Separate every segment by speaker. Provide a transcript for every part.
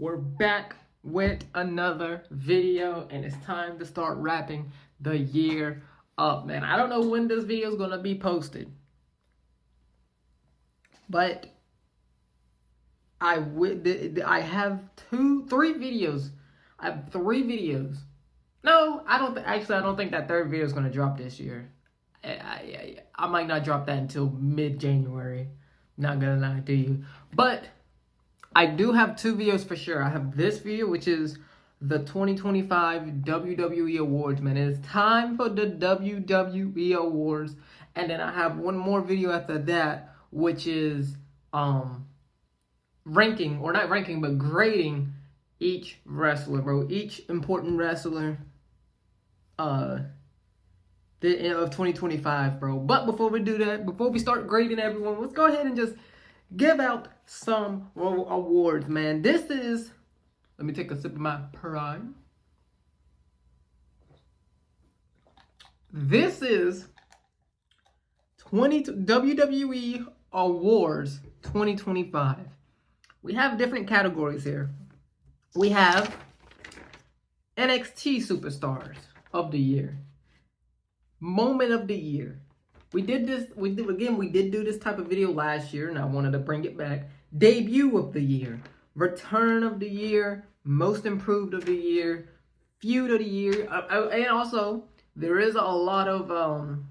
Speaker 1: We're back with another video, and it's time to start wrapping the year up, man. I don't know when this video is gonna be posted, but I have three videos. I have three videos. No, I don't think that third video is gonna drop this year. I might not drop that until mid-January. Not gonna lie to you, but I do have two videos for sure. I have this video, which is the 2025 WWE Awards, man. It's time for the WWE Awards. And then I have one more video after that, which is ranking, or not ranking, but grading each wrestler, bro. Each important wrestler of 2025, bro. But before we do that, before we start grading everyone, let's go ahead and just give out some awards, man. This is, let me take a sip of my prime. This is WWE Awards 2025. We have different categories here. We have NXT Superstars of the Year, Moment of the Year. We did do this type of video last year, and I wanted to bring it back. Debut of the Year, Return of the Year, Most Improved of the Year, Feud of the Year, and also there is a lot of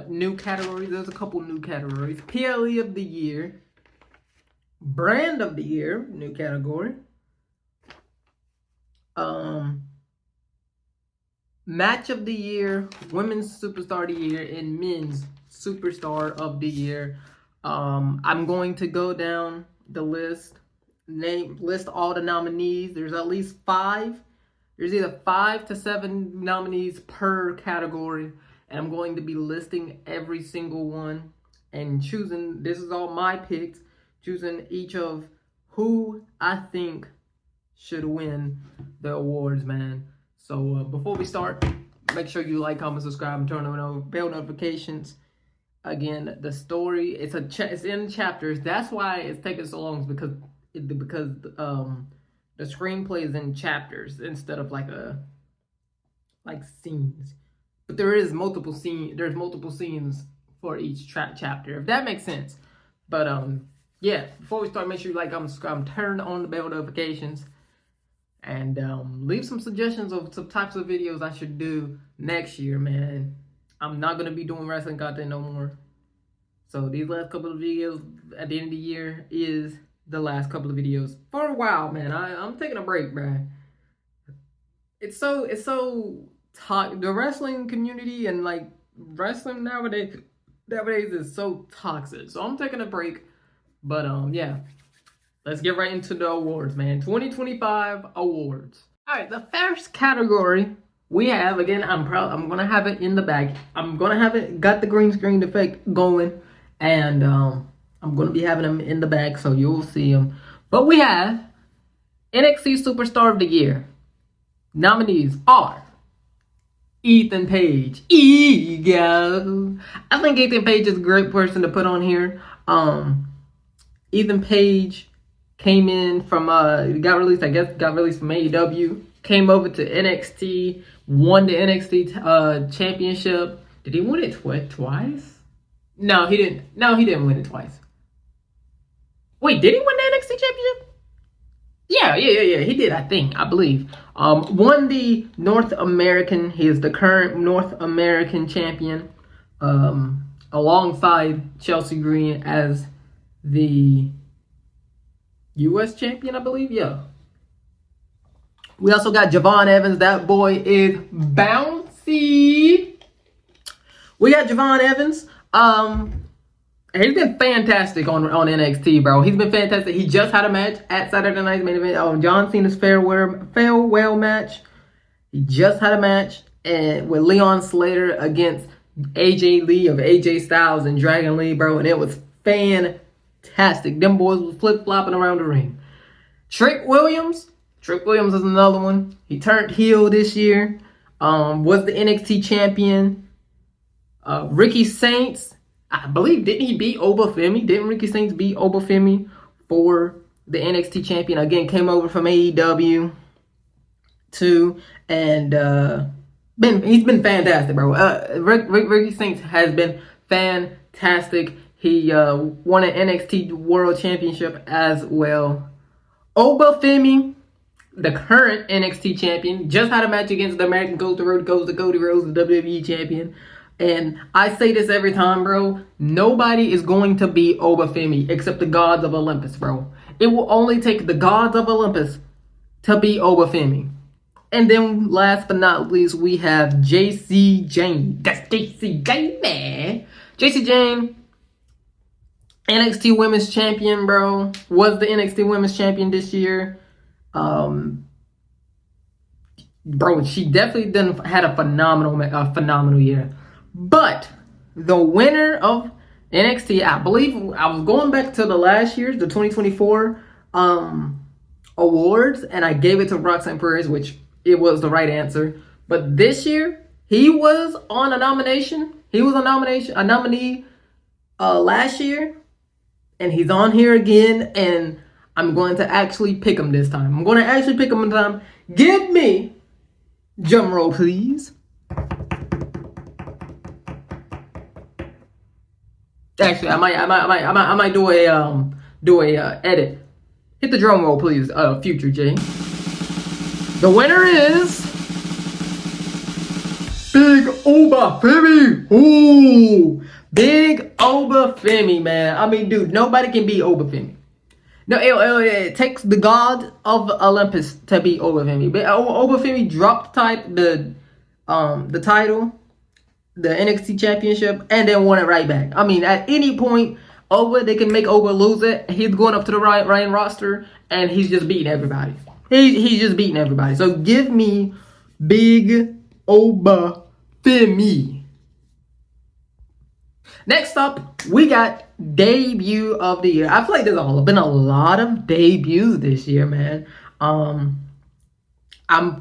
Speaker 1: new categories. There's a couple new categories. PLE of the Year, Brand of the Year, new category. Match of the Year, Women's Superstar of the Year, and Men's Superstar of the Year. I'm going to go down the list, list all the nominees. There's at least 5. There's either 5 to 7 nominees per category, and I'm going to be listing every single one and choosing. This is all my picks, choosing each of who I think should win the awards, man. So before we start, make sure you like, comment, subscribe, and turn on bell notifications. Again, the story, it's in chapters. That's why it's taking so long, is because the screenplay is in chapters instead of like scenes. But there's multiple scenes for each chapter, if that makes sense. But yeah, before we start, make sure you like, comment, subscribe, turn on the bell notifications. And leave some suggestions of some types of videos I should do next year, man. I'm not going to be doing wrestling content no more. So these last couple of videos at the end of the year is the last couple of videos for a while, man. I'm taking a break, man. It's so the wrestling community and like wrestling nowadays is so toxic. So I'm taking a break. But yeah. Let's get right into the awards, man. 2025 awards. All right, the first category we have, again, I'm going to have it in the back. I'm going to have it, got the green screen effect going, and I'm going to be having them in the back, so you'll see them. But we have NXT Superstar of the Year. Nominees are Ethan Page. Ego. I think Ethan Page is a great person to put on here. Ethan Page came in from, got released from AEW, came over to NXT, won the NXT championship. Did he win it twice? No, he didn't. No, he didn't win it twice. Wait, did he win the NXT championship? Yeah, he did, I believe. Won the North American, he is the current North American champion, alongside Chelsea Green as the U.S. champion, I believe. Yeah. We also got Javon Evans. That boy is bouncy. We got Javon Evans. He's been fantastic on NXT, bro. He's been fantastic. He just had a match at Saturday Night's Main Event. John Cena's farewell match. He just had a match with Leon Slater against AJ Lee of AJ Styles and Dragon Lee, bro. And it was fantastic. Them boys was flip-flopping around the ring. Trick Williams is another one. He turned heel this year. Was the NXT champion. Ricky Saints, I believe, didn't he beat Obafemi? Didn't Ricky Saints beat Obafemi for the NXT champion, again came over from AEW too, and he's been fantastic, bro. Ricky Saints has been fantastic. He won an NXT World Championship as well. Oba Femi, the current NXT champion, just had a match against the American Coast. The Road goes to Cody Rhodes, the WWE champion. And I say this every time, bro. Nobody is going to beat Oba Femi except the gods of Olympus, bro. It will only take the gods of Olympus to beat Oba Femi. And then last but not least, we have JC Jane. That's JC Jane, man. JC Jane, NXT Women's Champion, bro. Was the NXT Women's Champion this year. Bro, she definitely had a phenomenal year. But the winner of NXT, I believe, I was going back to the last year's, the 2024 awards, and I gave it to Roxanne Perez, which it was the right answer. But this year, he was on a nomination. He was a nominee last year, and he's on here again. And I'm going to actually pick him this time. I'm going to actually pick him this time. Give me, drum roll, please. Actually, I might do a edit. Hit the drum roll, please, Future J. The winner is Big Oba Femi. Ooh, Big Oba Femi, man. I mean, dude, nobody can beat Oba Femi. No, it takes the god of Olympus to beat Oba Femi. But Oba Femi dropped the title, the NXT Championship, and then won it right back. I mean, at any point, they can make Oba lose it. He's going up to the Ryan roster, and he's just beating everybody. He's just beating everybody. So give me Big Oba Femi. Next up, we got debut of the year. I feel like there's been a lot of debuts this year, man. I'm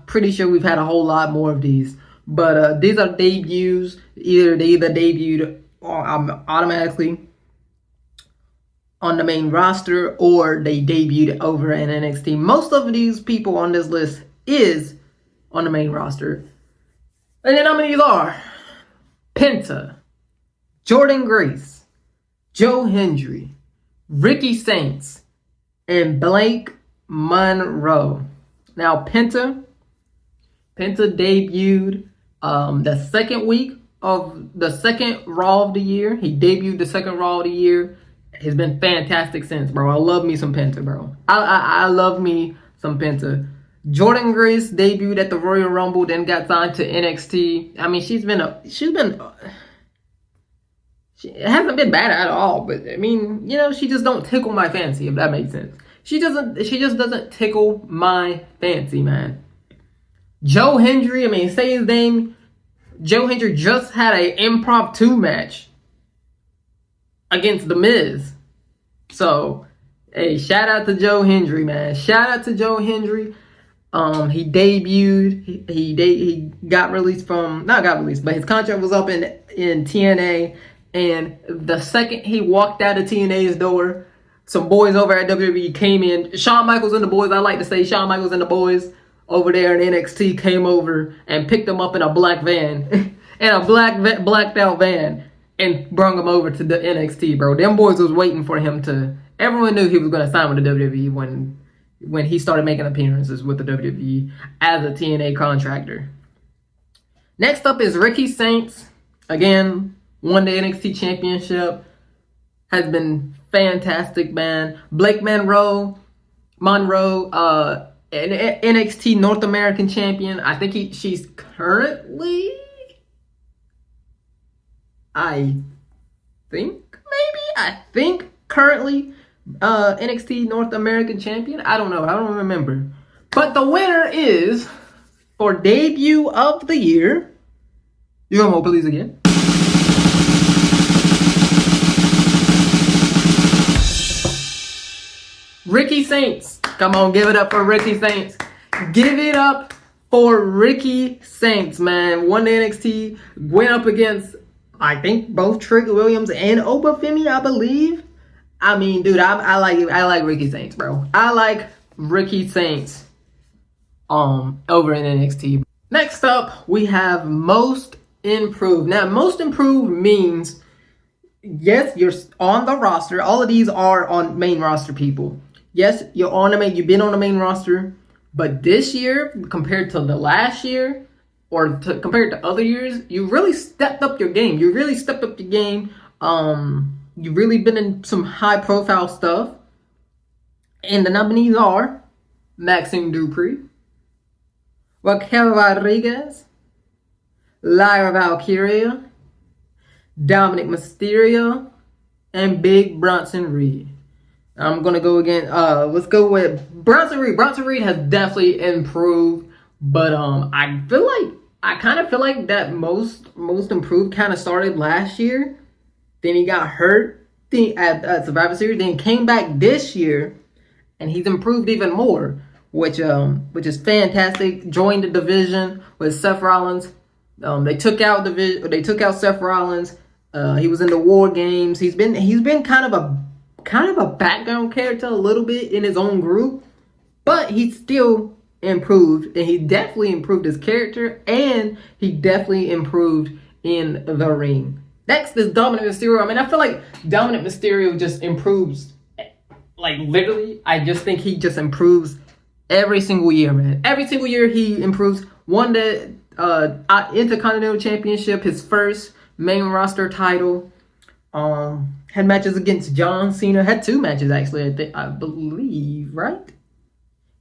Speaker 1: pretty sure we've had a whole lot more of these. But these are debuts. They either debuted automatically on the main roster, or they debuted over in NXT. Most of these people on this list is on the main roster. And the nominees are Penta, Jordan Grace, Joe Hendry, Ricky Saints, and Blake Monroe. Now, Penta debuted the second week of the second Raw of the year. He debuted the second Raw of the year. He's been fantastic since, bro. I love me some Penta, bro. I love me some Penta. Jordan Grace debuted at the Royal Rumble, then got signed to NXT. I mean, it hasn't been bad at all, but I mean, she just don't tickle my fancy, if that makes sense. She just doesn't tickle my fancy, man. Joe Hendry, I mean, say his name. Joe Hendry just had an impromptu match against The Miz. So, hey, shout out to Joe Hendry, man. Shout out to Joe Hendry. He debuted. He got released but his contract was up in TNA. And the second he walked out of TNA's door, some boys over at WWE came in. Shawn Michaels and the boys, I like to say Shawn Michaels and the boys over there in NXT came over and picked him up in a black van, in a blacked out van, and brung him over to the NXT, bro. Them boys was waiting for him to. Everyone knew he was going to sign with the WWE when he started making appearances with the WWE as a TNA contractor. Next up is Ricky Saints. Again, won the NXT Championship. Has been fantastic, man. Blake Monroe, NXT North American Champion. I think she's currently, currently NXT North American Champion. I don't know. I don't remember. But the winner is, for debut of the year, you gonna please again. Ricky Saints. Come on, give it up for Ricky Saints. Give it up for Ricky Saints, man. Won the NXT. Went up against, I think, both Trick Williams and Oba Femi, I believe. I mean, dude, I like Ricky Saints, bro. I like Ricky Saints over in NXT. Next up, we have most improved. Now, most improved means, yes, you're on the roster. All of these are on main roster people. Yes, you've been on the main roster, but this year, compared to the last year, or compared to other years, you really stepped up your game. You really stepped up your game. You've really been in some high profile stuff. And the nominees are Maxime Dupree, Raquel Rodriguez, Lyra Valkyria, Dominic Mysterio, and Big Bronson Reed. I'm gonna go again. Let's go with Bronson Reed. Bronson Reed has definitely improved, but I kind of feel like that most improved kind of started last year. Then he got hurt at Survivor Series. Then came back this year, and he's improved even more, which is fantastic. Joined the division with Seth Rollins. They took out Seth Rollins. He was in the War Games. He's been kind of a background character a little bit in his own group, but he still improved, and he definitely improved his character, and he definitely improved in the ring. Next is Dominic Mysterio. I mean, I feel like Dominic Mysterio just improves, like literally. I just think he just improves every single year, man. Every single year he improves. Won the Intercontinental Championship, his first main roster title. Had matches against John Cena. Had 2 matches actually, I believe, right?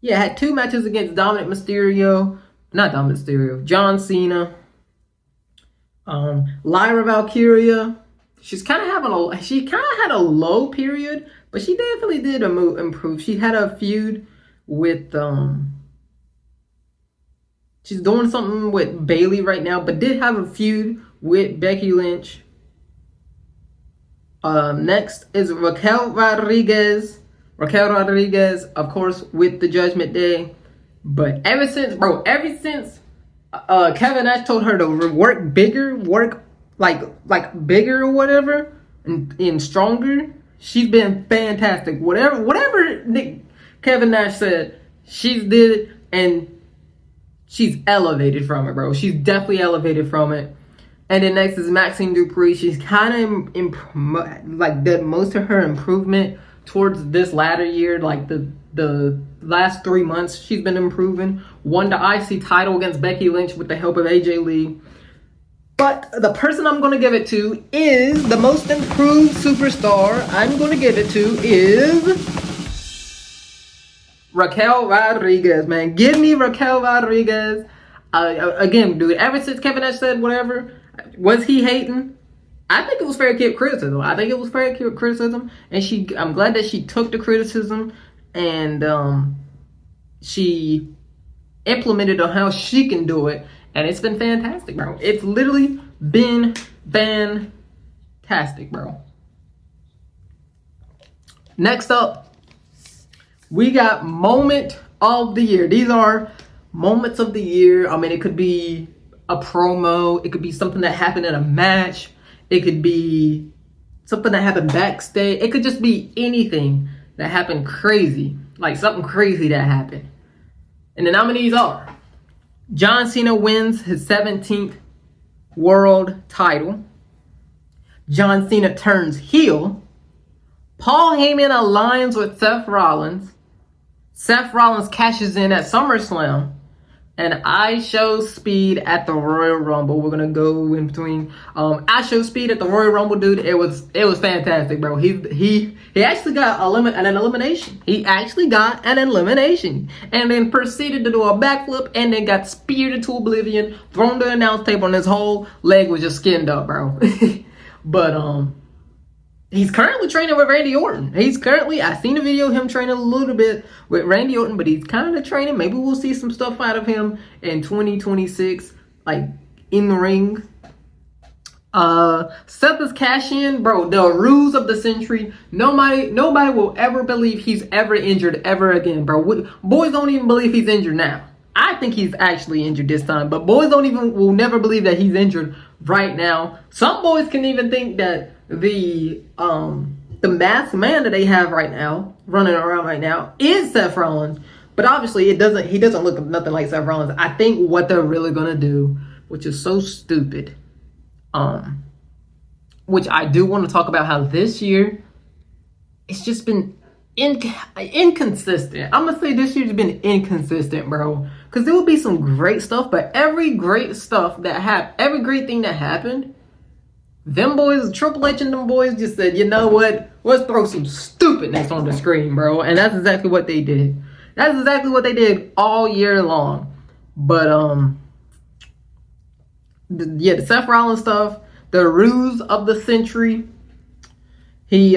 Speaker 1: Yeah, had 2 matches against Dominic Mysterio. Not Dominic Mysterio. John Cena. Lyra Valkyria. She kind of had a low period, but she definitely did improve. She had a feud with she's doing something with Bayley right now, but did have a feud with Becky Lynch. Next is Raquel Rodriguez. Raquel Rodriguez, of course, with the Judgment Day. But ever since Kevin Nash told her to work bigger, like bigger or whatever, and stronger, she's been fantastic. Whatever Kevin Nash said, she's did it, and she's elevated from it, bro. She's definitely elevated from it. And then next is Maxime Dupree. She's kind of did most of her improvement towards this latter year, like the last 3 months. She's been improving. Won the IC title against Becky Lynch with the help of AJ Lee. But the person I'm going to give it to is the most improved superstar. I'm going to give it to is Raquel Rodriguez, man. Give me Raquel Rodriguez. Again, dude, ever since Kevin Nash said whatever, was he hating? I think it was fair criticism. And I'm glad that she took the criticism and she implemented on how she can do it. And it's been fantastic, bro. It's literally been fantastic, bro. Next up, we got moment of the year. These are moments of the year. I mean, it could be a promo. It could be something that happened in a match. It could be something that happened backstage. It could just be anything that happened crazy. Like something crazy that happened. And the nominees are John Cena wins his 17th world title. John Cena turns heel. Paul Heyman aligns with Seth Rollins. Seth Rollins cashes in at SummerSlam. And I show speed at the Royal Rumble. We're gonna go in between. I show speed at the Royal Rumble, dude. It was fantastic, bro. He actually got an elimination. He actually got an elimination, and then proceeded to do a backflip, and then got speared into oblivion, thrown to the announce table, and his whole leg was just skinned up, bro. But he's currently training with Randy Orton. I seen a video of him training a little bit with Randy Orton, but he's kind of training. Maybe we'll see some stuff out of him in 2026, like in the ring. Seth is cash in, bro. The rules of the century. Nobody will ever believe he's ever injured ever again, bro. Boys don't even believe he's injured now. I think he's actually injured this time, but boys will never believe that he's injured right now. Some boys can even think that the the masked man that they have right now, running around right now, is Seth Rollins. But obviously, he doesn't look nothing like Seth Rollins. I think what they're really gonna do, which is so stupid, which I do want to talk about how this year, it's just been inconsistent. I'm gonna say this year's been inconsistent, bro. Because there will be some great stuff, but every great thing that happened, them boys, Triple H and them boys just said, you know what? Let's throw some stupidness on the screen, bro. And that's exactly what they did. That's exactly what they did all year long. But the Seth Rollins stuff, the ruse of the century. He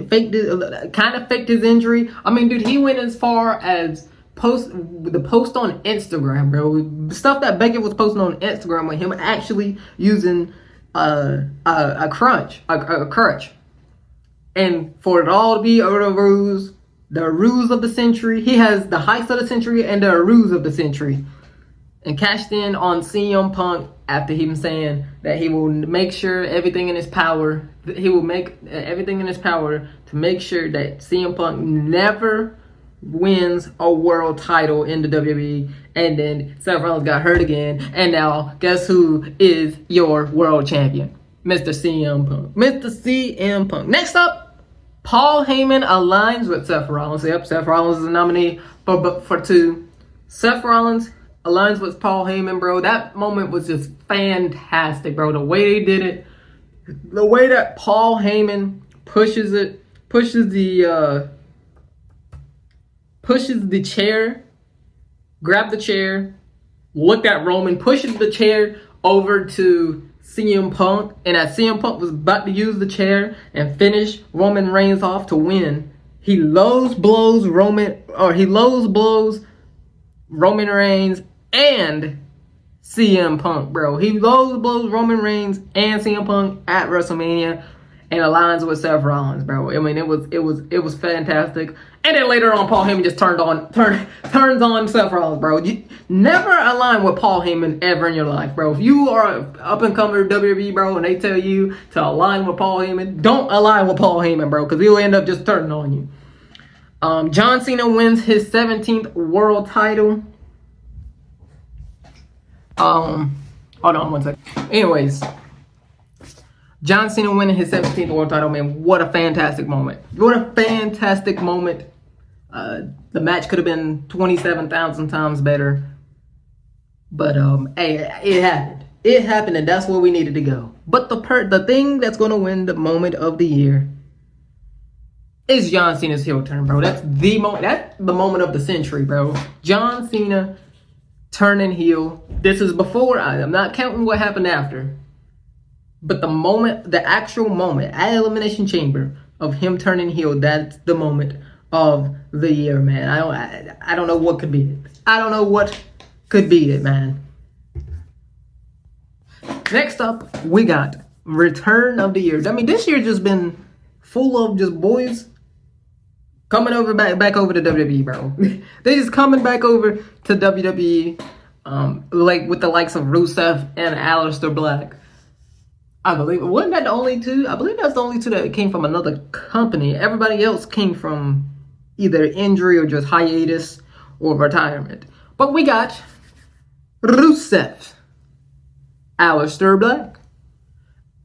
Speaker 1: faked his injury. I mean, dude, he went as far as post on Instagram, bro. Stuff that Becky was posting on Instagram with him actually using a crutch. And for it all to be a ruse, the ruse of the century. He has the heights of the century and the ruse of the century. And cashed in on CM Punk after him saying that he will make sure everything in his power. He will make everything in his power to make sure that CM Punk never wins a world title in the WWE. And then Seth Rollins got hurt again. And now, guess who is your world champion? Mr. CM Punk. Mr. CM Punk. Next up, Paul Heyman aligns with Seth Rollins. Yep, Seth Rollins is a nominee for 2. Seth Rollins aligns with Paul Heyman, bro. That moment was just fantastic, bro. The way they did it, the way that Paul Heyman pushes the chair, grabbed the chair, looked at Roman, pushes the chair over to CM Punk, and as CM Punk was about to use the chair and finish Roman Reigns off to win, he low blows Roman Reigns and CM Punk, bro. He low blows Roman Reigns and CM Punk at WrestleMania and aligns with Seth Rollins, bro. I mean, it was fantastic. And then later on, Paul Heyman just turns on Seth Rollins, bro. You never align with Paul Heyman ever in your life, bro. If you are an up-and-comer WWE, bro, and they tell you to align with Paul Heyman, don't align with Paul Heyman, bro, because he'll end up just turning on you. John Cena wins his 17th world title. Hold on one second. Anyways, John Cena winning his 17th world title, man. What a fantastic moment. What a fantastic moment. The match could have been 27,000 times better. But, hey, it happened. It happened, and that's where we needed to go. But the thing that's going to win the moment of the year is John Cena's heel turn, bro. That's the moment of the century, bro. John Cena turning heel. This is before. I'm not counting what happened after. But the actual moment at Elimination Chamber of him turning heel, that's the moment of the year, man. I don't know what could beat it. I don't know what could beat it, man. Next up, we got Return of the Year. I mean, this year just been full of just boys coming over back over to WWE, bro. They just coming back over to WWE, like with the likes of Rusev and Aleister Black. I believe, wasn't that the only 2? I believe that's the only 2 that came from another company. Everybody else came from either injury or just hiatus or retirement. But we got Rusev, Aleister Black.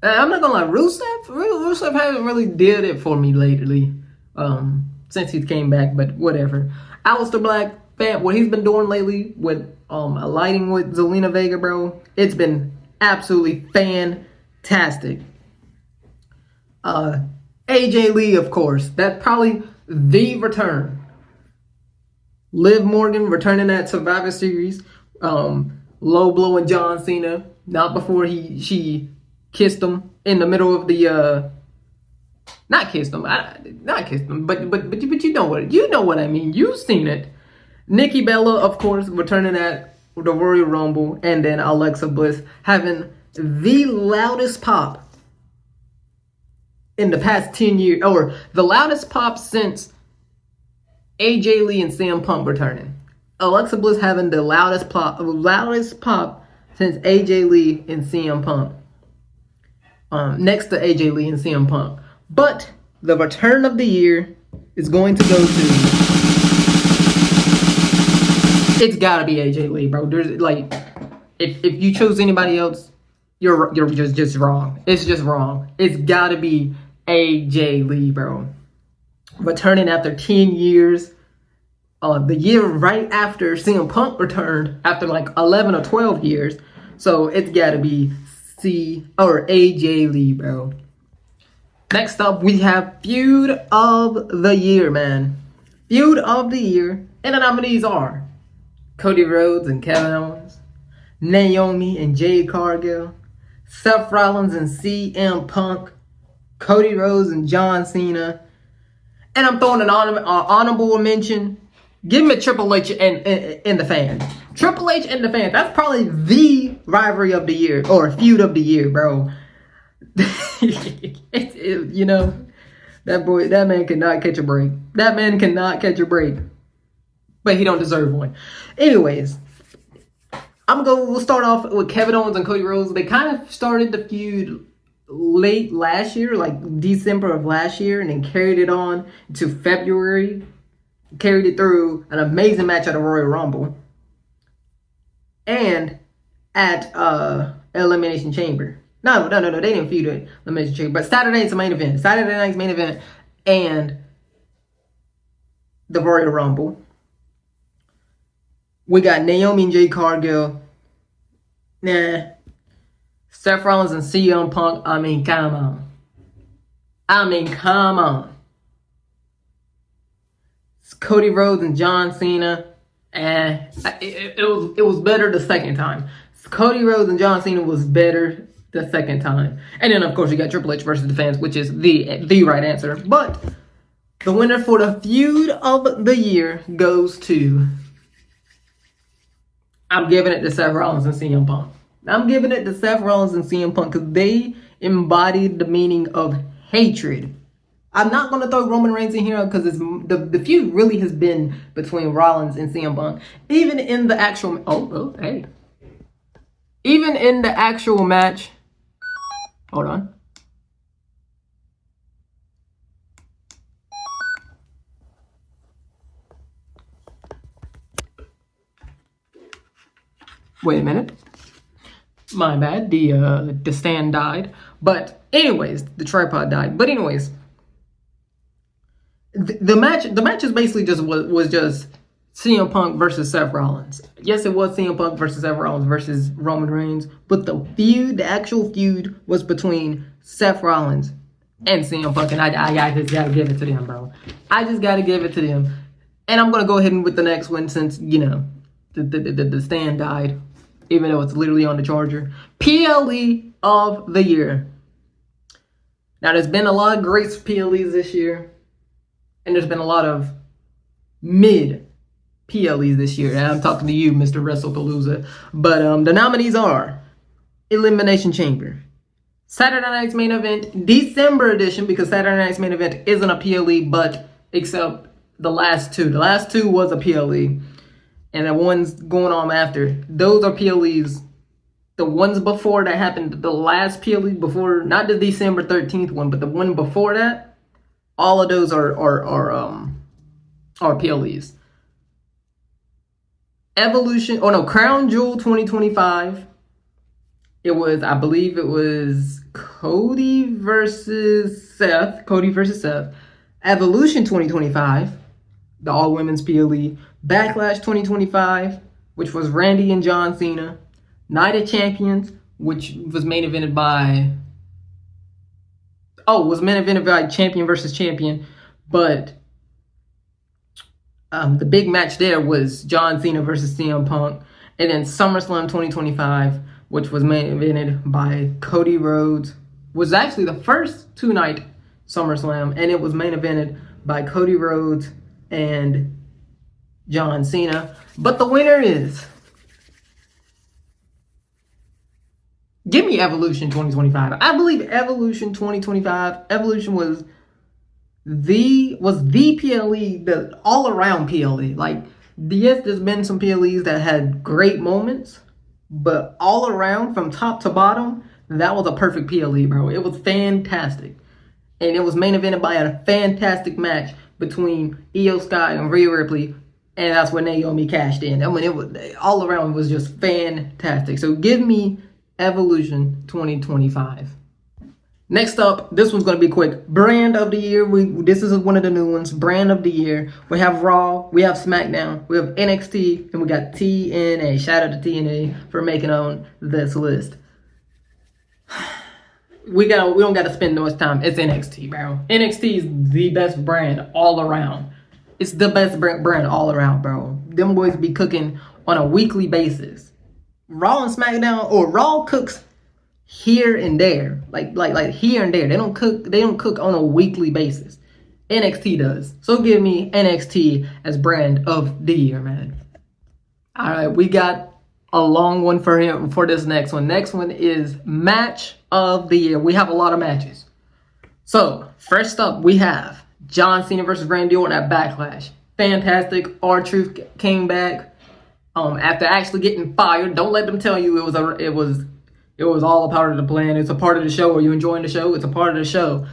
Speaker 1: I'm not gonna lie, Rusev hasn't really did it for me lately, since he came back, but whatever. Aleister Black, what he's been doing lately with aligning with Zelina Vega, bro, it's been absolutely fantastic. AJ Lee, of course. That's probably the return. Liv Morgan returning at Survivor Series. Low blowing John Cena. Not before she kissed him in the middle of the not kissed him, but you know what I mean. You've seen it. Nikki Bella, of course, returning at the Royal Rumble, and then Alexa Bliss having the loudest pop in the past 10 years, or the loudest pop since AJ Lee and CM Punk returning. Alexa Bliss having the loudest pop since AJ Lee and CM Punk. next to AJ Lee and CM Punk. But the return of the year is going to go to. It's gotta be AJ Lee, bro. There's like, if you chose anybody else, you're just wrong. It's just wrong. It's gotta be AJ Lee, bro. Returning after 10 years. The year right after CM Punk returned after like 11 or 12 years. So it's gotta be AJ Lee, bro. Next up, we have Feud of the Year, man. Feud of the Year. And the nominees are Cody Rhodes and Kevin Owens, Naomi and Jade Cargill, Seth Rollins and CM Punk, Cody Rhodes and John Cena. And I'm throwing an honorable mention. Give me Triple H and the fans. Triple H and the fans. That's probably the rivalry of the year or feud of the year, bro. You know, that man cannot catch a break. That man cannot catch a break. But he don't deserve one. Anyways, we'll start off with Kevin Owens and Cody Rhodes. They kind of started the feud late last year, like December of last year, and then carried it on to February. Carried it through an amazing match at the Royal Rumble. And at Elimination Chamber. No, they didn't feud at Elimination Chamber. But Saturday night's main event. Saturday night's main event and the Royal Rumble. We got Naomi and Jade Cargill. Seth Rollins and CM Punk. I mean, come on. Cody Rhodes and John Cena. It was better the second time. Cody Rhodes and John Cena was better the second time. And then, of course, you got Triple H versus the fans, which is the right answer. But the winner for the feud of the year goes to... I'm giving it to Seth Rollins and CM Punk. I'm giving it to Seth Rollins and CM Punk because they embodied the meaning of hatred. I'm not going to throw Roman Reigns in here because the feud really has been between Rollins and CM Punk. Even in the actual... hey. Even in the actual match... Hold on. Wait a minute. My bad. The stand died. But anyways, the tripod died. But anyways, the match is basically was just CM Punk versus Seth Rollins. Yes, it was CM Punk versus Seth Rollins versus Roman Reigns, but the actual feud was between Seth Rollins and CM Punk, and I just gotta give it to them, bro. I just gotta give it to them. And I'm gonna go ahead and with the next one since, you know, the stand died, even though it's literally on the charger. PLE of the year. Now, there's been a lot of great PLEs this year, and there's been a lot of mid PLEs this year. And I'm talking to you, Mr. WrestlePalooza. But the nominees are Elimination Chamber, Saturday Night's Main Event, December edition, because Saturday Night's Main Event isn't a PLE, but except the last two. The last two was a PLE. And the ones going on after, those are PLEs. The ones before that happened, the last PLE before, not the December 13th one, but the one before that, all of those are PLEs. Crown Jewel 2025. I believe it was Cody versus Seth. Evolution 2025, the all women's PLE. Backlash 2025, which was Randy and John Cena. Night of Champions, which was main evented by champion versus champion, but the big match there was John Cena versus CM Punk. And then SummerSlam 2025, which was main evented by Cody Rhodes, was actually the first two-night SummerSlam, and it was main evented by Cody Rhodes and John Cena. But the winner is... Give me Evolution 2025. I believe Evolution 2025. Evolution was the PLE, the all around PLE. Like, yes, there's been some PLEs that had great moments, but all around from top to bottom, That was a perfect PLE, bro. It was fantastic. And it was main evented by a fantastic match between Io Sky and Rhea Ripley. And that's when Naomi cashed in. I mean, it was all around was just fantastic. So give me Evolution 2025. Next up, this one's going to be quick. Brand of the year. This is one of the new ones. Brand of the year. We have Raw. We have SmackDown. We have NXT. And we got TNA. Shout out to TNA for making on this list. We don't got to spend much time. It's NXT, bro. NXT is the best brand all around. It's the best brand all around, bro. Them boys be cooking on a weekly basis. Raw and SmackDown, or Raw cooks here and there, like here and there. They don't cook on a weekly basis. NXT does. So give me NXT as brand of the year, man. All right, we got a long one for him for this next one. Next one is match of the year. We have a lot of matches. So first up, we have John Cena versus Randy Orton at Backlash. Fantastic. R-Truth came back after actually getting fired. Don't let them tell you it was all a part of the plan. It's a part of the show. Are you enjoying the show? It's a part of the show.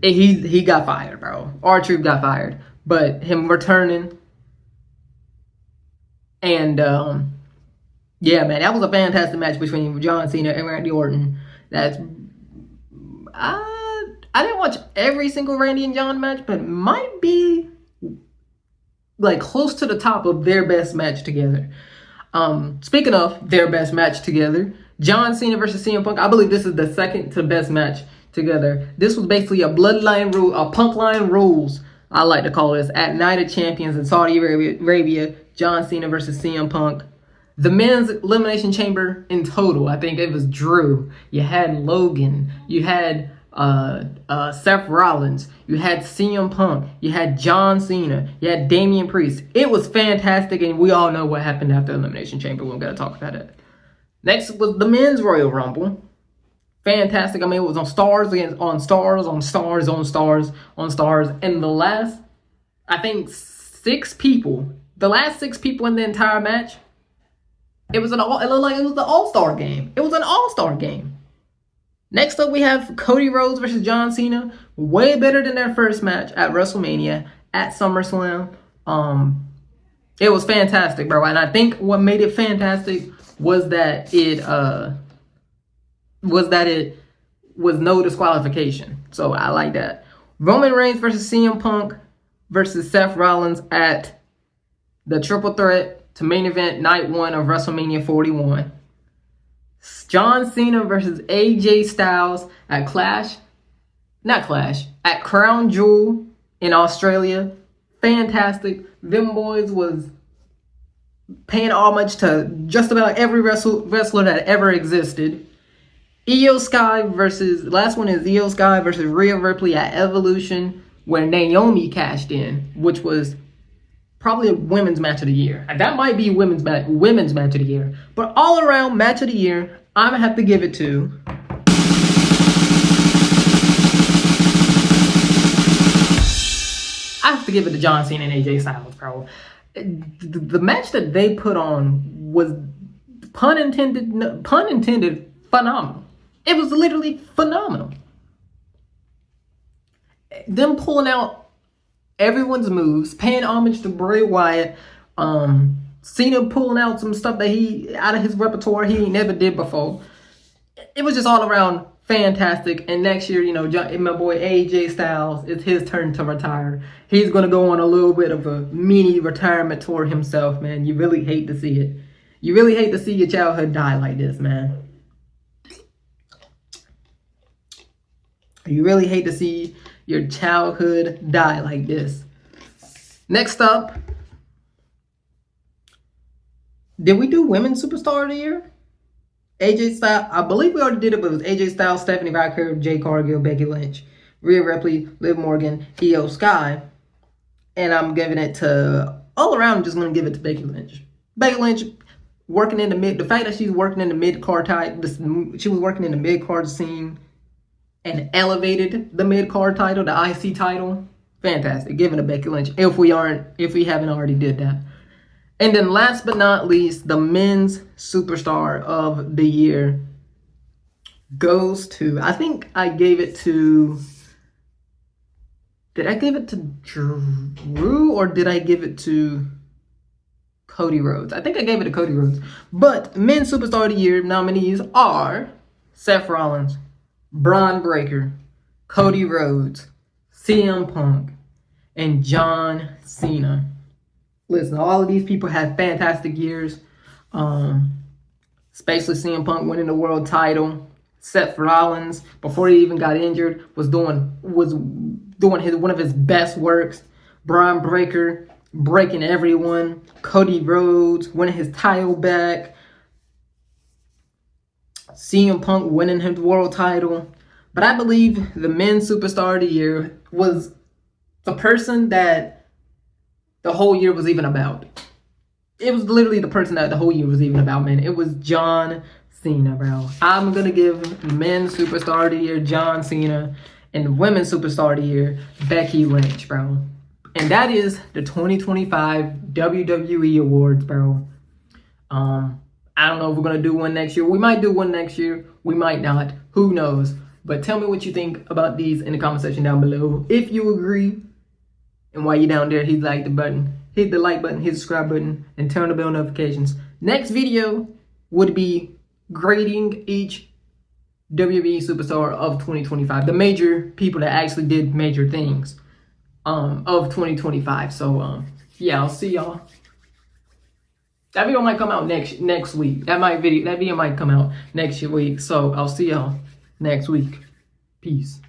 Speaker 1: He got fired, bro. R-Truth got fired. But him returning and yeah, man, that was a fantastic match between John Cena and Randy Orton. I didn't watch every single Randy and John match, but might be like close to the top of their best match together. Speaking of their best match together, John Cena versus CM Punk. I believe this is the second to best match together. This was basically a bloodline rule, a Punk line rules, I like to call this, at Night of Champions in Saudi Arabia. John Cena versus CM Punk. The men's elimination chamber in total, I think it was Drew. You had Logan. You had Seth Rollins. You had CM Punk. You had John Cena. You had Damian Priest. It was fantastic, and we all know what happened after elimination chamber. We're going to talk about it. Next was the men's Royal Rumble. Fantastic. I mean, it was on stars against on stars, on stars, on stars, on stars. And the last, I think, the last six people in the entire match, it looked like it was the All-Star game. It was an All-Star game. Next up, we have Cody Rhodes versus John Cena. Way better than their first match at WrestleMania at SummerSlam. It was fantastic, bro. And I think what made it fantastic was that it was no disqualification. So I like that. Roman Reigns versus CM Punk versus Seth Rollins at the Triple Threat to main event night 1 of WrestleMania 41. John Cena versus AJ Styles at at Crown Jewel in Australia. Fantastic. Them boys was paying homage to just about every wrestler that ever existed. Last one is Io Sky versus Rhea Ripley at Evolution, where Naomi cashed in, which was probably a women's match of the year. That might be women's match of the year. But all around match of the year, I'm going to have to give it to John Cena and AJ Styles, bro. The match that they put on was pun intended phenomenal. It was literally phenomenal. Them pulling out everyone's moves, paying homage to Bray Wyatt, Cena pulling out some stuff that he out of his repertoire he never did before. It was just all around fantastic. And next year, my boy AJ Styles, it's his turn to retire. He's gonna go on a little bit of a mini retirement tour himself, man. You really hate to see it. You really hate to see your childhood die like this, man. You really hate to see your childhood die like this. Next up, did we do Women's Superstar of the Year? AJ Styles, I believe we already did it, but it was AJ Styles, Stephanie Ryker, Jay Cargill, Becky Lynch, Rhea Ripley, Liv Morgan, Io Sky. And I'm giving it to, all around, I'm just going to give it to Becky Lynch. Becky Lynch working in the fact that she's working in the mid-card she was working in the mid-card scene and elevated the mid-card title, the IC title. Fantastic. Giving to Becky Lynch if we haven't already did that. And then last but not least, the men's superstar of the year. goes to, I think I gave it to, did I give it to Drew or did I give it to Cody Rhodes? I think I gave it to Cody Rhodes. But Men's Superstar of the Year nominees are Seth Rollins, Braun Breaker, Cody Rhodes, CM Punk, and John Cena. Listen, all of these people had fantastic years. Especially CM Punk winning the world title. Seth Rollins, before he even got injured, was doing one of his best works. Braun Breaker breaking everyone. Cody Rhodes winning his title back. CM Punk winning his world title. But I believe the Men's Superstar of the Year was the person that the whole year was even about. It was literally the person that the whole year was even about, man. It was John Cena, bro. I'm going to give Men's Superstar of the Year John Cena and Women's Superstar of the Year Becky Lynch, bro. And that is the 2025 WWE Awards, bro. I don't know if we're going to do one next year. We might do one next year. We might not. Who knows? But tell me what you think about these in the comment section down below. If you agree, and while you're down there, hit the like button, hit the subscribe button, and turn on the bell notifications. Next video would be grading each WWE Superstar of 2025. The major people that actually did major things of 2025. So yeah, I'll see y'all. That video might come out next week. That video might come out next week. So I'll see y'all next week. Peace.